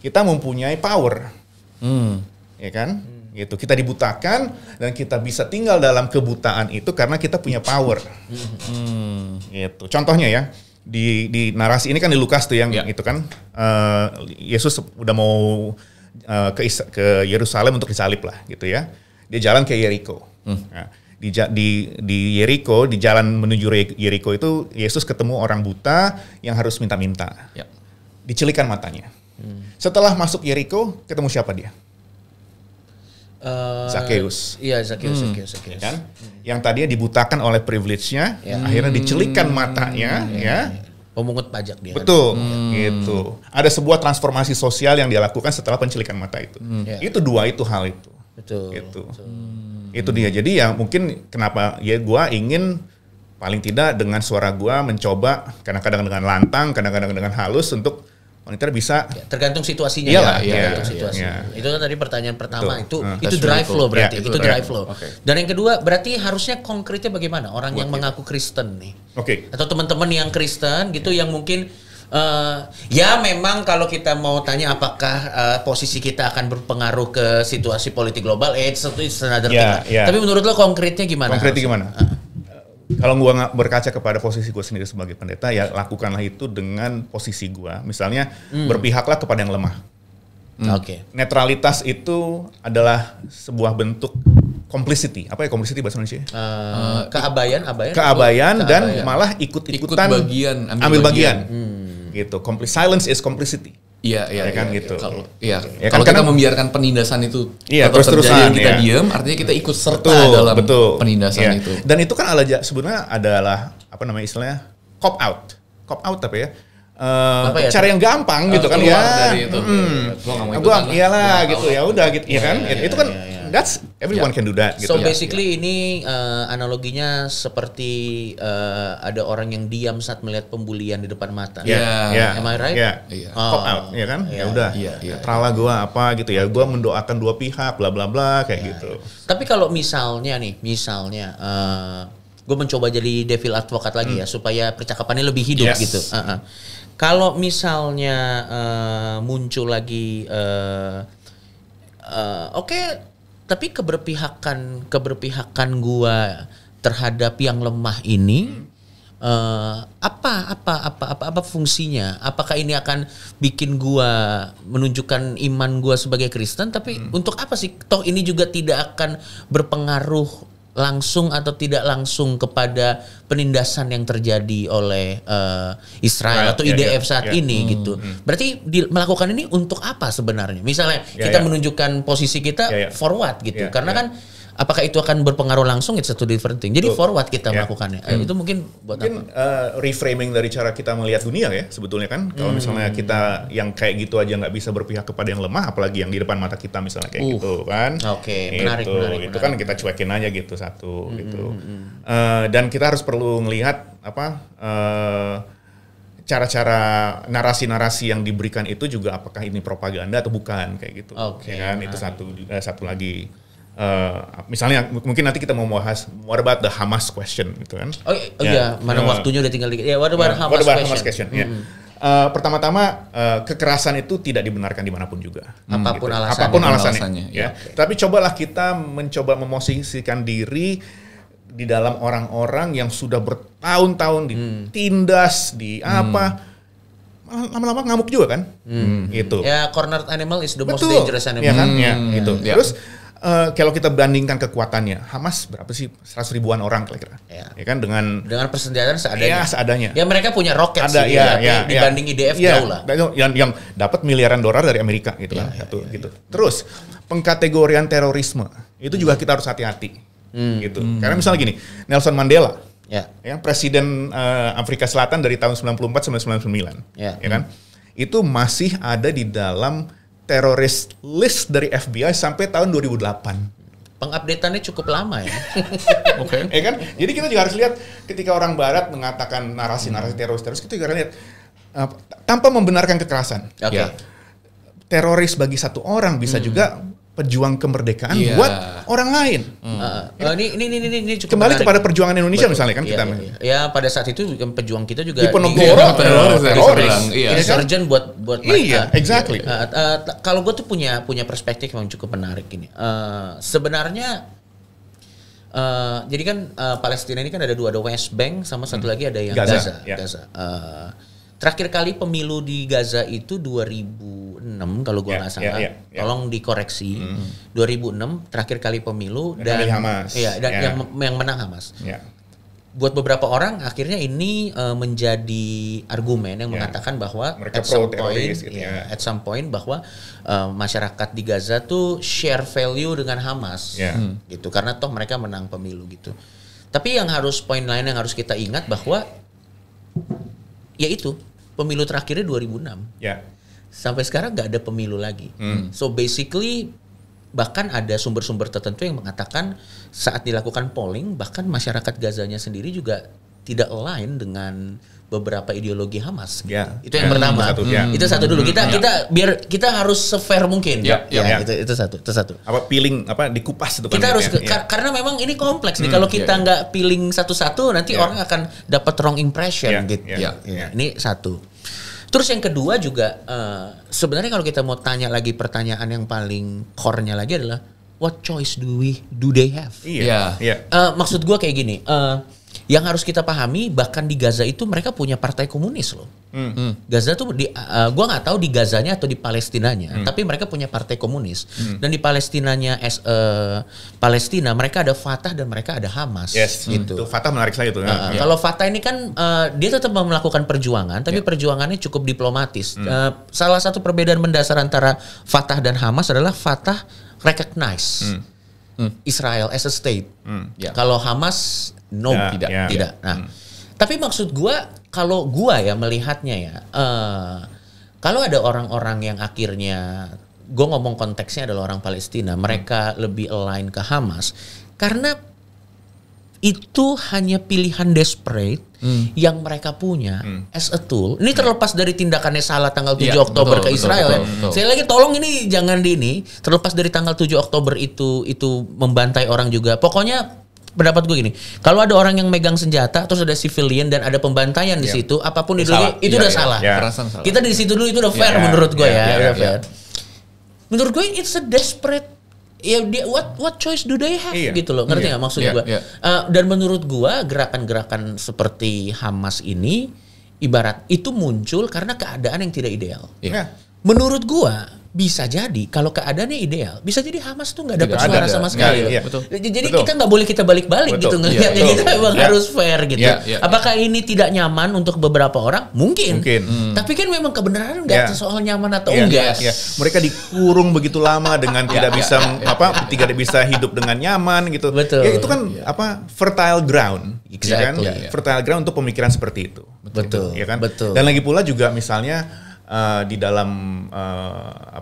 Kita mempunyai power. Ya kan? Gitu. Kita dibutakan dan kita bisa tinggal dalam kebutaan itu karena kita punya power. Gitu. Contohnya ya, di narasi ini kan di Lukas tuh yang itu kan Yesus udah mau ke Yerusalem untuk disalib lah gitu ya. Dia jalan ke Yeriko. Nah, di Yeriko, di jalan menuju Yeriko itu Yesus ketemu orang buta yang harus minta-minta. Ya. Dicelikan matanya. Setelah masuk Yeriko, ketemu siapa dia? Zakheus. Iya, Zakheus. Kan? Yang tadinya dibutakan oleh privilege-nya, akhirnya dicelikan matanya, ya. Pemungut pajak dia. Betul, gitu. Ada sebuah transformasi sosial yang dia lakukan setelah pencelikan mata itu. Itu hal itu. Betul. Gitu. Itu dia. Jadi ya mungkin kenapa ya gua ingin paling tidak dengan suara gua mencoba kadang-kadang dengan lantang, kadang-kadang dengan halus untuk wanita bisa tergantung situasinya. Iyalah, tergantung situasinya. Itu kan tadi pertanyaan pertama. Betul. Itu drive lo berarti. Ya, itu drive lo. Okay. Dan yang kedua berarti harusnya konkretnya bagaimana orang yang mengaku Kristen nih. Atau teman-teman yang Kristen gitu yang mungkin ya memang kalau kita mau tanya apakah posisi kita akan berpengaruh ke situasi politik global, it's another thing. Tapi menurut lo konkretnya gimana? Kalau gue nggak berkaca kepada posisi gue sendiri sebagai pendeta, ya lakukanlah itu dengan posisi gue. Misalnya berpihaklah kepada yang lemah. Netralitas itu adalah sebuah bentuk complicity. Apa ya complicity bahasa Indonesia? Keabayan dan malah ikut-ikutan ambil bagian. Gitu. Silence is complicity. Iya, kan gitu. Kalau kita membiarkan penindasan itu terus-terusan, kita diam, artinya kita ikut serta dalam penindasan itu. Dan itu kan sebenarnya adalah apa namanya istilahnya cop out apa ya? Cara yang gampang gitu kan ya. Dari itu. Gua iyalah gitu ya udah gitu ya kan. Itu kan that's everyone can do that gitu. So basically ini analoginya seperti ada orang yang diam saat melihat pembulian di depan mata. Am I right? Cop out ya kan? Ya udah. Tralah gua apa gitu ya. Gua mendoakan dua pihak bla bla bla kayak gitu. Tapi kalau misalnya gue mencoba jadi devil advocate lagi ya supaya percakapannya lebih hidup gitu. Kalau misalnya muncul lagi tapi keberpihakan gua terhadap yang lemah ini apa fungsinya? Apakah ini akan bikin gua menunjukkan iman gua sebagai Kristen? Tapi untuk apa sih? Toh ini juga tidak akan berpengaruh langsung atau tidak langsung kepada penindasan yang terjadi oleh Israel atau IDF saat ini gitu. Berarti melakukan ini untuk apa sebenarnya? Misalnya kita menunjukkan posisi kita forward gitu. Karena kan apakah itu akan berpengaruh langsung, it's a two different thing. Jadi forward kita melakukannya. Itu mungkin buat apa? Reframing dari cara kita melihat dunia ya sebetulnya kan. Kalau misalnya kita yang kayak gitu aja nggak bisa berpihak kepada yang lemah, apalagi yang di depan mata kita misalnya kayak gitu kan. Menarik. Itu kan kita cuekin aja gitu satu gitu. Dan kita harus perlu ngelihat cara-cara narasi-narasi yang diberikan itu juga apakah ini propaganda atau bukan kayak gitu. Ya kan? Itu satu lagi. Misalnya mungkin nanti kita mau bahas what about the Hamas question gitu kan. Mana waktunya udah tinggal dikit. What about Hamas question? Pertama-tama kekerasan itu tidak dibenarkan dimanapun juga. Apapun alasannya. Tapi cobalah kita mencoba memosisikan diri di dalam orang-orang yang sudah bertahun-tahun ditindas, lama-lama ngamuk juga kan. Gitu. Ya, cornered animal is the most dangerous animal. Ya kan? Gitu. Terus kalau kita bandingkan kekuatannya, Hamas berapa sih? 100 ribuan orang kira-kira. Ya kan dengan persenjataan seadanya. Seadanya. Ya mereka punya roket tapi dibanding IDF jauh lah. Yang dapat miliaran dolar dari Amerika gitu kan. Gitu. Terus pengkategorian terorisme itu juga kita harus hati-hati. Gitu. Karena misalnya gini, Nelson Mandela, presiden Afrika Selatan dari tahun 94 sampai 99, ya kan? Itu masih ada di dalam teroris list dari FBI sampai tahun 2008. Pengupdateannya cukup lama ya. Ya kan? Jadi kita juga harus lihat ketika orang Barat mengatakan narasi-narasi teroris, kita juga harus lihat tanpa membenarkan kekerasan. Teroris bagi satu orang bisa juga pejuang kemerdekaan buat orang lain. Ini cukup kembali menarik. kepada perjuangan Indonesia misalnya kan kita. Ya pada saat itu pejuang kita juga Diponegoro teroris. Insurgent buat mereka. Exactly. Kalau gue tuh punya perspektif yang cukup menarik ini. Sebenarnya jadi kan Palestina ini kan ada dua, ada West Bank sama satu lagi ada yang Gaza. Terakhir kali pemilu di Gaza itu 2006 kalau gua nggak salah. Tolong dikoreksi. 2006 terakhir kali pemilu dan Hamas. Iya, dan yang menang Hamas. Buat beberapa orang akhirnya ini menjadi argumen yang mengatakan bahwa mereka at some point bahwa masyarakat di Gaza tuh share value dengan Hamas gitu karena toh mereka menang pemilu gitu. Tapi yang poin lain yang harus kita ingat bahwa yaitu pemilu terakhirnya 2006. Sampai sekarang nggak ada pemilu lagi. So basically bahkan ada sumber-sumber tertentu yang mengatakan saat dilakukan polling bahkan masyarakat Gazanya sendiri juga tidak align dengan beberapa ideologi Hamas. Itu yang pertama. Itu satu dulu. Kita biar kita harus se-fair mungkin. Itu satu. Dikupas itu kita harus karena memang ini kompleks nih. Kalau kita nggak peeling satu-satu nanti orang akan dapat wrong impression gitu. Ini satu. Terus yang kedua juga sebenarnya kalau kita mau tanya lagi pertanyaan yang paling core-nya lagi adalah what choice do they have? Maksud gue kayak gini, yang harus kita pahami bahkan di Gaza itu mereka punya partai komunis loh. Gaza tuh gue nggak tahu di Gazanya atau di Palestinanya, tapi mereka punya partai komunis. Dan di Palestinanya Palestina mereka ada Fatah dan mereka ada Hamas. Gitu. Fatah menarik sekali tuh. Kalau Fatah ini kan dia tetap melakukan perjuangan, tapi perjuangannya cukup diplomatis. Salah satu perbedaan mendasar antara Fatah dan Hamas adalah Fatah recognize Israel as a state. Kalau Hamas tidak. Nah, tapi maksud gua kalau gua ya melihatnya ya, kalau ada orang-orang yang akhirnya, gua ngomong konteksnya adalah orang Palestina, mereka lebih align ke Hamas karena itu hanya pilihan desperate yang mereka punya as a tool. Ini terlepas dari tindakannya salah tanggal 7 Oktober ke Israel. Saya lagi tolong ini jangan terlepas dari tanggal 7 Oktober itu membantai orang juga. Pokoknya pendapat gue gini, kalau ada orang yang megang senjata terus ada civilian dan ada pembantaian di situ, apapun itu udah salah. Kita di situ dulu itu udah fair menurut gue fair. Menurut gue it's a desperate what choice do they have gitu loh, ngerti nggak maksud gue? Dan menurut gue gerakan-gerakan seperti Hamas ini ibarat itu muncul karena keadaan yang tidak ideal. Menurut gue bisa jadi kalau keadaannya ideal, bisa jadi Hamas tuh nggak dapat suara sama sekali. Jadi kita nggak boleh kita balik-balik gitu ngelihatnya. Kita memang harus fair gitu. Apakah ini tidak nyaman untuk beberapa orang? Mungkin. Tapi kan memang kebenaran nggak soal nyaman atau enggak. Mereka dikurung begitu lama dengan tidak bisa hidup dengan nyaman gitu. Ya itu kan fertile ground. Fertile ground untuk pemikiran seperti itu. Betul. Ya kan? Dan lagi pula juga misalnya di dalam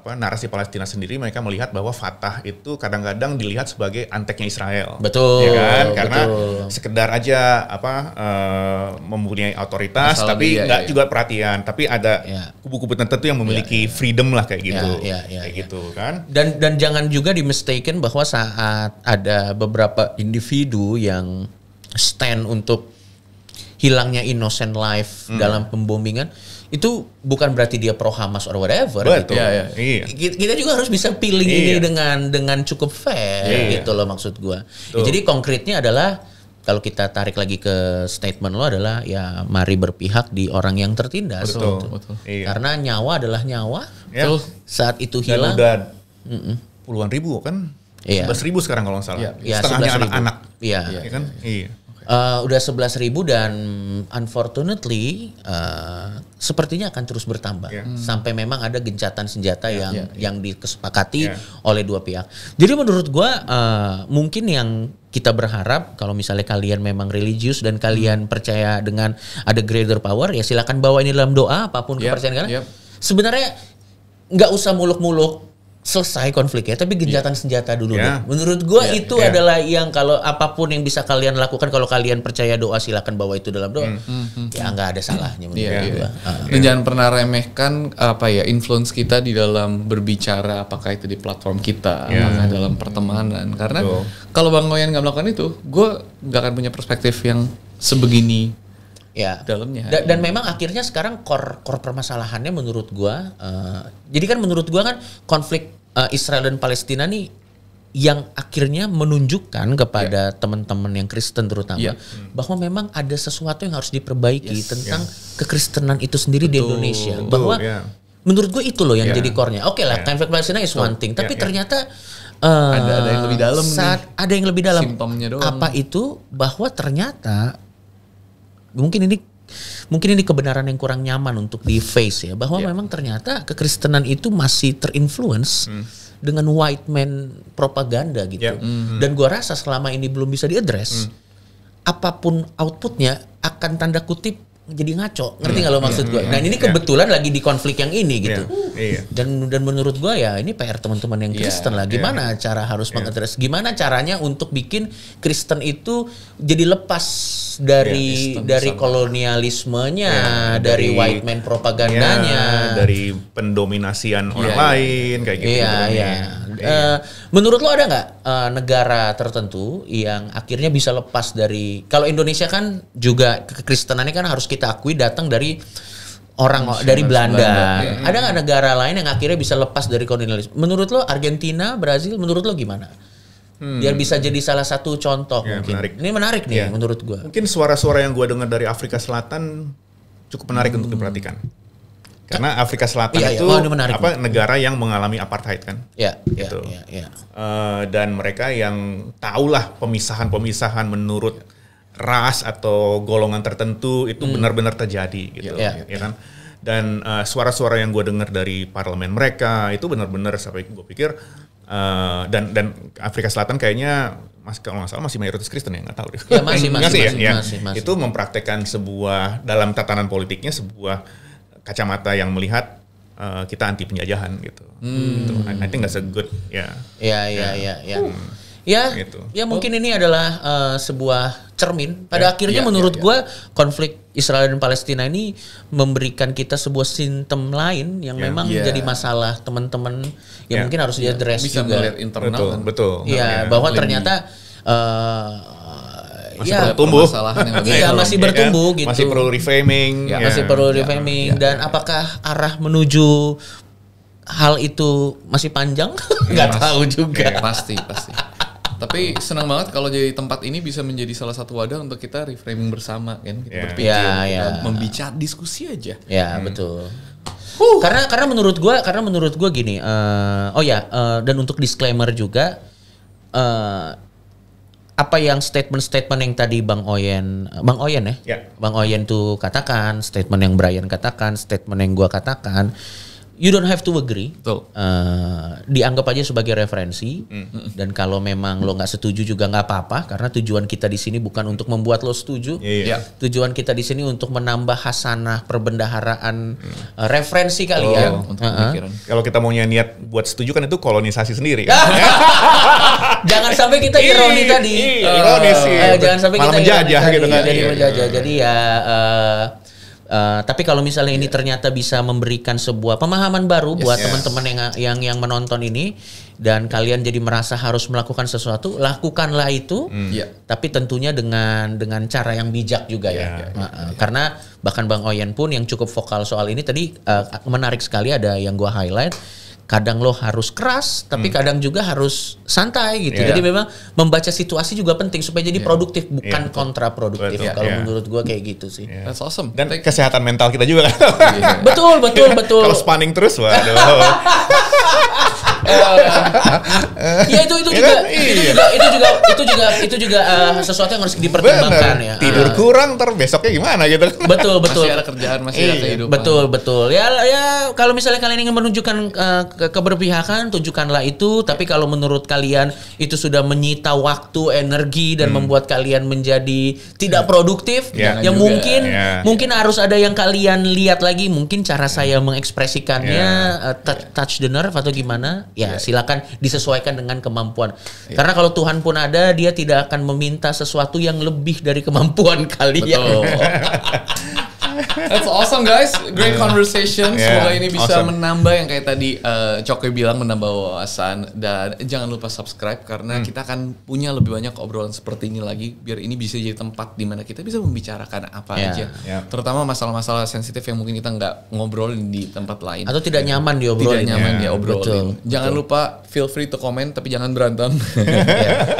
narasi Palestina sendiri mereka melihat bahwa Fatah itu kadang-kadang dilihat sebagai anteknya Israel. Betul. Ya kan? Karena sekedar aja mempunyai otoritas tapi nggak juga perhatian, tapi ada kubu-kubu tertentu yang memiliki freedom lah kayak gitu. Kayak gitu kan. Dan jangan juga di-mistaken bahwa saat ada beberapa individu yang stand untuk hilangnya innocent life dalam pembombingan, itu bukan berarti dia pro Hamas or whatever. Betul. Gitu. Kita juga harus bisa pilih ini dengan cukup fair gitu loh maksud gua. Jadi konkretnya adalah kalau kita tarik lagi ke statement lo adalah ya mari berpihak di orang yang tertindas. Betul. Karena nyawa adalah nyawa. Saat itu hilang. Dan udah puluhan ribu kan? 11.000 sekarang kalau nggak salah. Setengahnya anak-anak. Iya kan? Udah 11.000 dan unfortunately sepertinya akan terus bertambah sampai memang ada gencatan senjata yang disepakati oleh dua pihak. Jadi menurut gua mungkin yang kita berharap kalau misalnya kalian memang religius dan kalian percaya dengan ada greater power, ya silakan bawa ini dalam doa apapun kepercayaan kalian. Sebenarnya nggak usah muluk-muluk selesai konfliknya, tapi gencatan senjata dulu. Menurut gue itu adalah yang kalau apapun yang bisa kalian lakukan, kalau kalian percaya doa silakan bawa itu dalam doa. Ya nggak ada salahnya menurut gue. Dan jangan pernah remehkan influence kita di dalam berbicara, apakah itu di platform kita, apakah dalam pertemanan. Karena kalau Bang Ngoyan nggak melakukan itu, gue nggak akan punya perspektif yang sebegini. Dalamnya. Dan memang akhirnya sekarang core permasalahannya menurut gua, jadi kan menurut gua kan konflik Israel dan Palestina nih yang akhirnya menunjukkan kepada teman-teman yang Kristen terutama bahwa memang ada sesuatu yang harus diperbaiki tentang kekristenan itu sendiri di Indonesia. Bahwa menurut gue itu loh yang jadi core-nya. Oke lah, Time for Palestina is one thing, tapi ternyata ada yang lebih dalam ada yang lebih dalam. Simptomnya doang. Apa itu? Bahwa ternyata mungkin ini kebenaran yang kurang nyaman untuk di face ya, bahwa memang ternyata kekristenan itu masih terinfluence dengan white man propaganda gitu. Dan gua rasa selama ini belum bisa diadres, apapun outputnya akan tanda kutip jadi ngaco, ngerti nggak lo maksud gue? Nah ini kebetulan lagi di konflik yang ini gitu. Dan menurut gue ya ini PR teman-teman yang Kristen lah. Gimana cara harus mengadres? Gimana caranya untuk bikin Kristen itu jadi lepas dari kolonialismenya, dari white man propagandanya, dari pendominasian orang lain kayak gitu. Menurut lo ada nggak negara tertentu yang akhirnya bisa lepas dari, kalau Indonesia kan juga kekristenannya kan harus kita akui datang dari dari Belanda. Ada nggak negara lain yang akhirnya bisa lepas dari kolonialisme? Menurut lo Argentina, Brazil, menurut lo gimana? Biar bisa jadi salah satu contoh mungkin. Menarik. Ini menarik nih menurut gue. Mungkin suara-suara yang gue dengar dari Afrika Selatan cukup menarik untuk diperhatikan. Karena Afrika Selatan itu negara yang mengalami apartheid kan. Gitu. Dan mereka yang tahulah pemisahan-pemisahan menurut ras atau golongan tertentu itu benar-benar terjadi gitu, ya kan? Dan suara-suara yang gue dengar dari parlemen mereka itu benar-benar sampai gue pikir dan Afrika Selatan kayaknya kalau nggak salah masih mayoritas Kristen ya, nggak tahu deh. Masih. Itu mempraktekkan sebuah dalam tatanan politiknya sebuah kacamata yang melihat kita anti penjajahan gitu. I think that's a good gitu. Ya mungkin ini adalah sebuah cermin. Pada akhirnya menurut gue konflik Israel dan Palestina ini memberikan kita sebuah simptom lain yang memang jadi masalah teman-teman yang mungkin harus diadres bisa juga. Melihat internal. Betul. Bahwa ternyata masih bertumbuh. Masih bertumbuh gitu. Masih perlu reframing. Masih perlu reframing. Dan apakah arah menuju hal itu masih panjang? Nggak tahu juga. Pasti. Tapi senang banget kalau jadi tempat ini bisa menjadi salah satu wadah untuk kita reframing bersama kan, kita berpikir, membicara diskusi aja. Betul. Karena menurut gua gini, dan untuk disclaimer juga, apa yang statement yang tadi Bang Oyen tuh katakan, statement yang Brian katakan, statement yang gua katakan, you don't have to agree. Dianggap aja sebagai referensi. Dan kalau memang lo nggak setuju juga nggak apa-apa, karena tujuan kita di sini bukan untuk membuat lo setuju. Tujuan kita di sini untuk menambah hasanah perbendaharaan referensi kalian. Kalau kita maunya niat buat setuju kan itu kolonisasi sendiri. Jangan sampai kita ironi tadi. Ironis sih. Jangan sampai malah kita menjajah gitu kan. Jadi menjajah. Jadi tapi kalau misalnya ini ternyata bisa memberikan sebuah pemahaman baru buat teman-teman yang menonton ini, dan kalian jadi merasa harus melakukan sesuatu, lakukanlah itu. Tapi tentunya dengan cara yang bijak juga karena bahkan Bang Oyen pun yang cukup vokal soal ini tadi, menarik sekali ada yang gua highlight. Kadang lo harus keras, tapi kadang juga harus santai gitu. Jadi memang membaca situasi juga penting supaya jadi produktif, bukan kontraproduktif. Kalau menurut gue kayak gitu sih. That's awesome. Dan kesehatan mental kita juga kan. Betul. Kalau spanning terus, waduh. Itu juga sesuatu yang harus dipertimbangkan. Ya. Tidur kurang, ntar besoknya gimana gitu. Betul. Masih ada kerjaan, masih ada kehidupan. Betul. Ya kalau misalnya kalian ingin menunjukkan keberpihakan, tunjukkanlah itu. Tapi kalau menurut kalian itu sudah menyita waktu, energi, dan membuat kalian menjadi tidak produktif, mungkin harus ada yang kalian lihat lagi. Mungkin cara saya mengekspresikannya touch the nerve atau gimana. Silakan disesuaikan dengan kemampuan. Karena kalau Tuhan pun ada, dia tidak akan meminta sesuatu yang lebih dari kemampuan kalian. That's awesome guys, great conversation. Semoga ini bisa awesome. menambah yang kayak tadi Coke bilang, menambah wawasan. Dan jangan lupa subscribe karena kita akan punya lebih banyak obrolan seperti ini lagi, biar ini bisa jadi tempat di mana kita bisa membicarakan apa aja, terutama masalah-masalah sensitif yang mungkin kita nggak ngobrolin di tempat lain atau tidak nyaman diobrolin. Tidak nyaman diobrolin. Jangan lupa feel free to comment, tapi jangan berantem.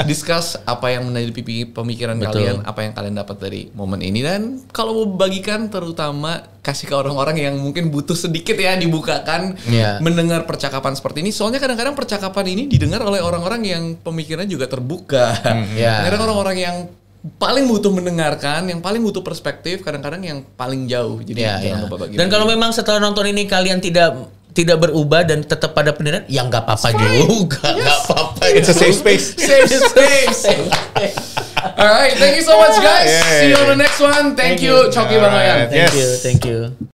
Discuss apa yang menjadi pemikiran kalian, apa yang kalian dapat dari momen ini, dan kalau mau bagikan terutama kasih ke orang-orang yang mungkin butuh sedikit ya dibukakan mendengar percakapan seperti ini. Soalnya kadang-kadang percakapan ini didengar oleh orang-orang yang pemikirannya juga terbuka. Kadang orang-orang yang paling butuh mendengarkan, yang paling butuh perspektif, kadang-kadang yang paling jauh. Jadi jangan lupa bagi. Dan kalau memang setelah nonton ini kalian tidak berubah dan tetap pada pendirian, ya nggak apa-apa juga, nggak apa-apa. It's a safe space. Safe space. Alright, thank you so much guys. See you on the next one. Thank you, Coki Bang Oyan. Thank you.